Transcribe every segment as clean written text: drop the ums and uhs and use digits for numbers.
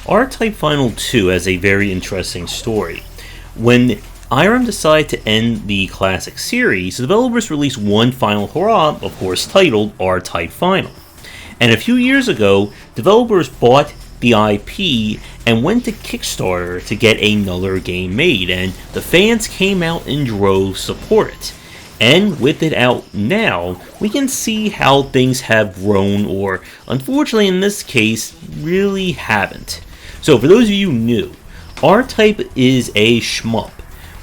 R-Type Final 2 has a very interesting story. When IRM decided to end the classic series, the developers released one final hurrah, of course titled R-Type Final. And a few years ago, developers bought the IP and went to Kickstarter to get another game made, and the fans came out in droves to support it. And with it out now, we can see how things have grown, or unfortunately in this case, really haven't. So for those of you new, R-Type is a shmup,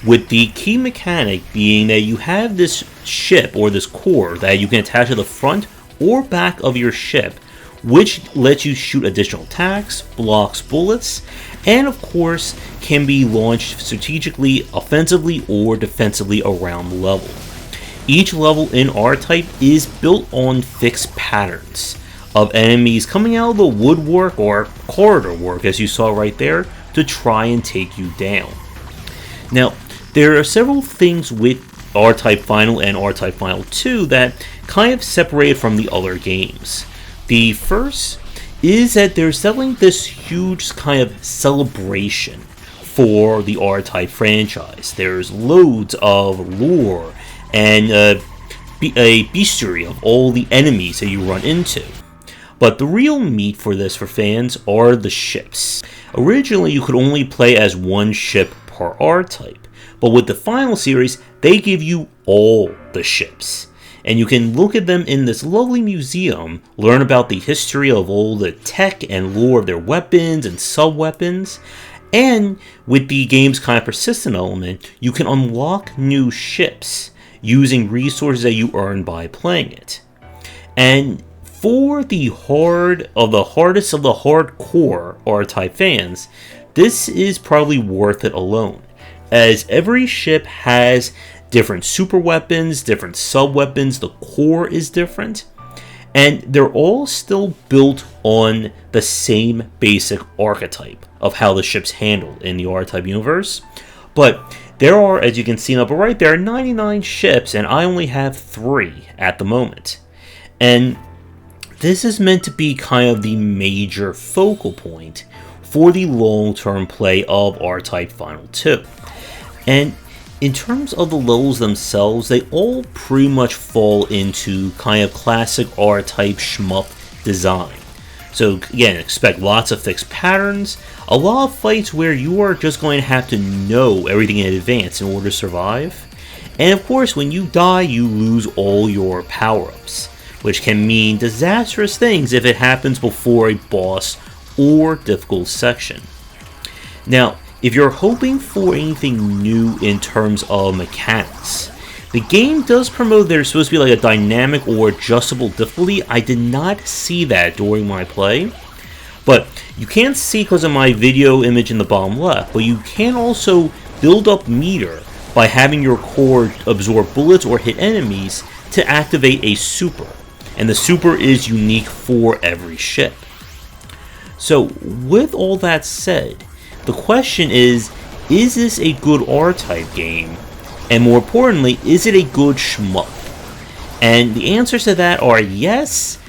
with the key mechanic being that you have this ship or this core that you can attach to the front or back of your ship, which lets you shoot additional attacks, blocks bullets, and of course can be launched strategically, offensively, or defensively around the level. Each level in R-Type is built on fixed patterns of enemies coming out of the woodwork or corridor work, as you saw right there, to try and take you down. Now, there are several things with R-Type Final and R-Type Final 2 that kind of separate from the other games. The first is that they're selling this huge kind of celebration for the R-Type franchise. There's loads of lore and a bestiary of all the enemies that you run into. But the real meat for this for fans are the ships. Originally, you could only play as one ship per R-Type, but with the final series, they give you all the ships. And you can look at them in this lovely museum, learn about the history of all the tech and lore of their weapons and sub-weapons, and with the game's kind of persistent element, you can unlock new ships using resources that you earn by playing it. And for the hardest of the hardcore R-Type fans, this is probably worth it alone, as every ship has different super weapons, different sub-weapons, the core is different, and they're all still built on the same basic archetype of how the ship's handled in the R-Type universe. But there are, as you can see up right there, 99 ships, and I only have 3 at the moment. And this is meant to be kind of the major focal point for the long-term play of R-Type Final 2. And in terms of the levels themselves, they all pretty much fall into kind of classic R-Type shmup design. So again, expect lots of fixed patterns, a lot of fights where you are just going to have to know everything in advance in order to survive. And of course, when you die, you lose all your power-ups, which can mean disastrous things if it happens before a boss or difficult section. Now, if you're hoping for anything new in terms of mechanics, the game does promote there's supposed to be like a dynamic or adjustable difficulty. I did not see that during my play, but you can't see because of my video image in the bottom left, but you can also build up meter by having your core absorb bullets or hit enemies to activate a super, and the super is unique for every ship. So with all that said, the question is this a good R-Type game? And more importantly, is it a good shmup? And the answers to that are yes,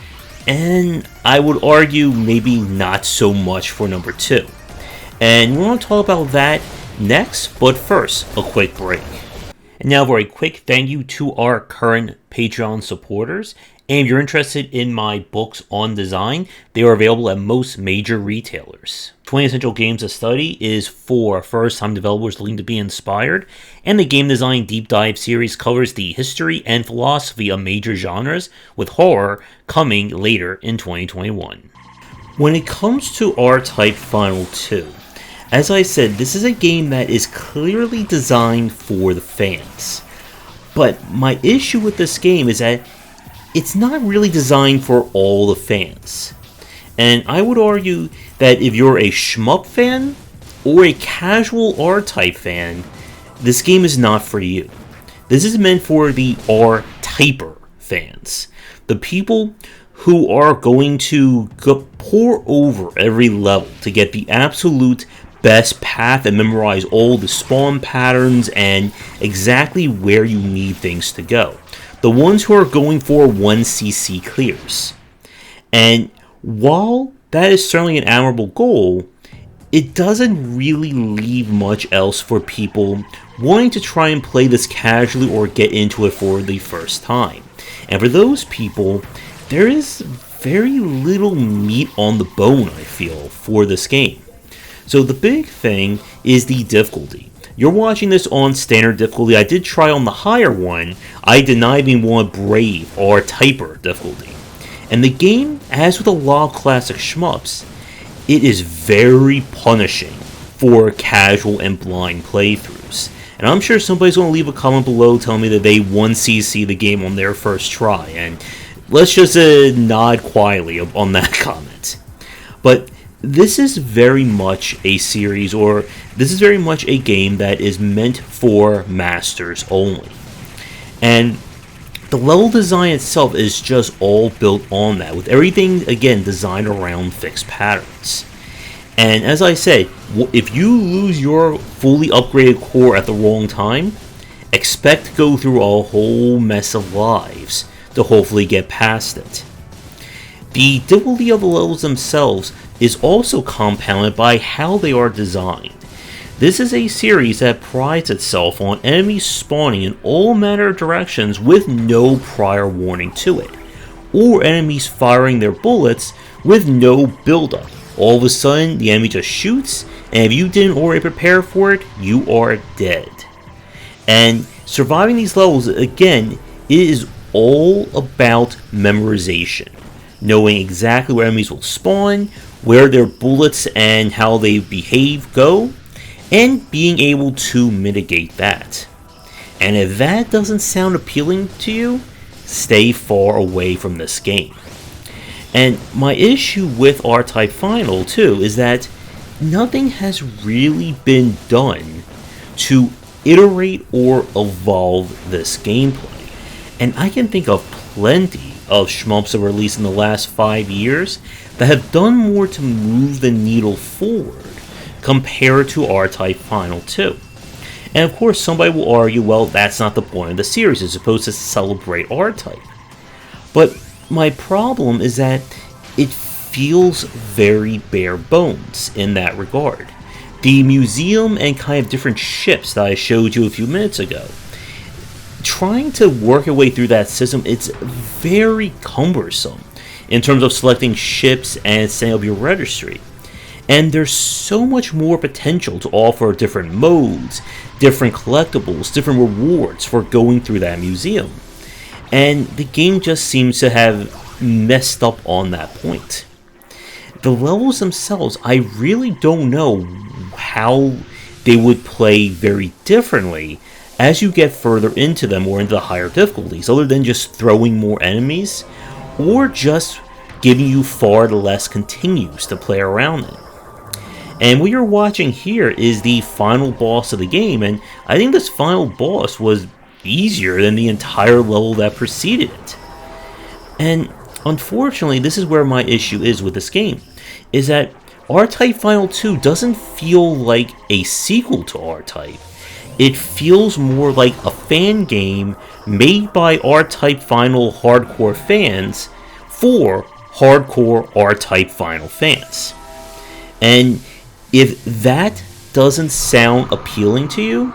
and I would argue maybe not so much for number 2. And we want to talk about that next, but first, a quick break. And now for a quick thank you to our current Patreon supporters. And if you're interested in my books on design, they are available at most major retailers. 20 Essential Games to Study is for first-time developers looking to be inspired, and the Game Design Deep Dive series covers the history and philosophy of major genres, with horror coming later in 2021. When it comes to R-Type Final 2, as I said, this is a game that is clearly designed for the fans. But my issue with this game is that it's not really designed for all the fans. And I would argue that if you're a shmup fan or a casual R-Type fan, this game is not for you. This is meant for the R-Typer fans. The people who are going to pour over every level to get the absolute best path and memorize all the spawn patterns and exactly where you need things to go. The ones who are going for 1cc clears. And while that is certainly an admirable goal, it doesn't really leave much else for people wanting to try and play this casually or get into it for the first time. And for those people, there is very little meat on the bone, I feel, for this game. So the big thing is the difficulty. You're watching this on standard difficulty. I did try on the higher one. I did not even want Brave or Typer difficulty. And the game, as with a lot of classic shmups, it is very punishing for casual and blind playthroughs. And I'm sure somebody's going to leave a comment below telling me that they 1cc the game on their first try. And let's just nod quietly on that comment. But this is very much a series, or this is very much a game that is meant for masters only. And the level design itself is just all built on that, with everything, again, designed around fixed patterns. And as I said, if you lose your fully upgraded core at the wrong time, expect to go through a whole mess of lives to hopefully get past it. The difficulty of the levels themselves is also compounded by how they are designed. This is a series that prides itself on enemies spawning in all manner of directions with no prior warning to it, or enemies firing their bullets with no buildup. All of a sudden, the enemy just shoots, and if you didn't already prepare for it, you are dead. And surviving these levels, again, it is all about memorization. Knowing exactly where enemies will spawn, where their bullets and how they behave go, and being able to mitigate that. And if that doesn't sound appealing to you, stay far away from this game. And my issue with R-Type Final, too, is that nothing has really been done to iterate or evolve this gameplay. And I can think of plenty of shmups that were released in the last 5 years that have done more to move the needle forward compared to R-Type Final 2. And of course, somebody will argue, well, that's not the point of the series. It's supposed to celebrate R-Type. But my problem is that it feels very bare bones in that regard. The museum and kind of different ships that I showed you a few minutes ago, trying to work your way through that system, it's very cumbersome in terms of selecting ships and setting up your registry. And there's so much more potential to offer different modes, different collectibles, different rewards for going through that museum. And the game just seems to have messed up on that point. The levels themselves, I really don't know how they would play very differently as you get further into them or into the higher difficulties, other than just throwing more enemies, or just giving you far less continues to play around in. And what you're watching here is the final boss of the game, and I think this final boss was easier than the entire level that preceded it. And unfortunately, this is where my issue is with this game, is that R-Type Final 2 doesn't feel like a sequel to R-Type. It feels more like a fan game made by R-Type Final hardcore fans for hardcore R-Type Final fans. And if that doesn't sound appealing to you,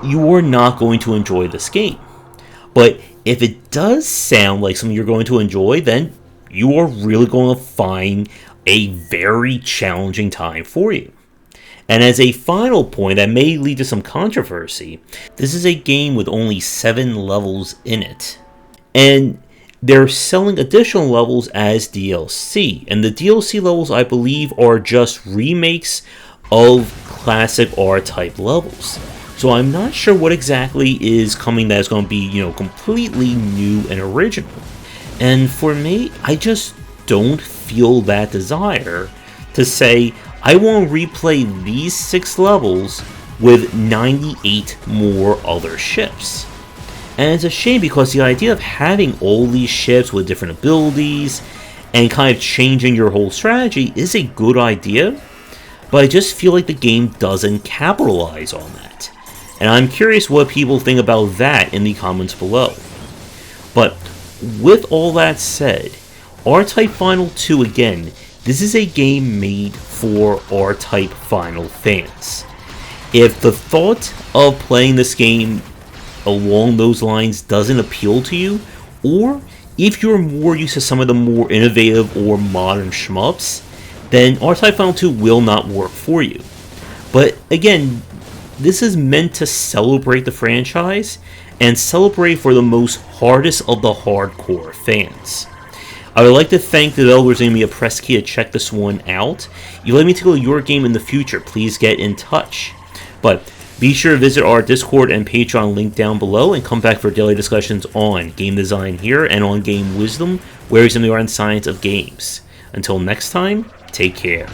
you are not going to enjoy this game. But if it does sound like something you're going to enjoy, then you are really going to find a very challenging time for you. And as a final point that may lead to some controversy, this is a game with only 7 levels in it. And they're selling additional levels as DLC. And the DLC levels, I believe, are just remakes of classic R-Type levels. So I'm not sure what exactly is coming that is going to be, completely new and original. And for me, I just don't feel that desire to say, I want to replay these 6 levels with 98 more other ships. And it's a shame because the idea of having all these ships with different abilities and kind of changing your whole strategy is a good idea, but I just feel like the game doesn't capitalize on that. And I'm curious what people think about that in the comments below. But with all that said, R-Type Final 2 again This is a game made for R-Type Final fans. If the thought of playing this game along those lines doesn't appeal to you, or if you're more used to some of the more innovative or modern shmups, then R-Type Final 2 will not work for you. But again, this is meant to celebrate the franchise and celebrate for the most hardest of the hardcore fans. I would like to thank the developers giving me a press key to check this one out. If you'd like me to go to your game in the future, please get in touch. But be sure to visit our Discord and Patreon link down below and come back for daily discussions on game design here and on game wisdom, where we examine the art and science of games. Until next time, take care.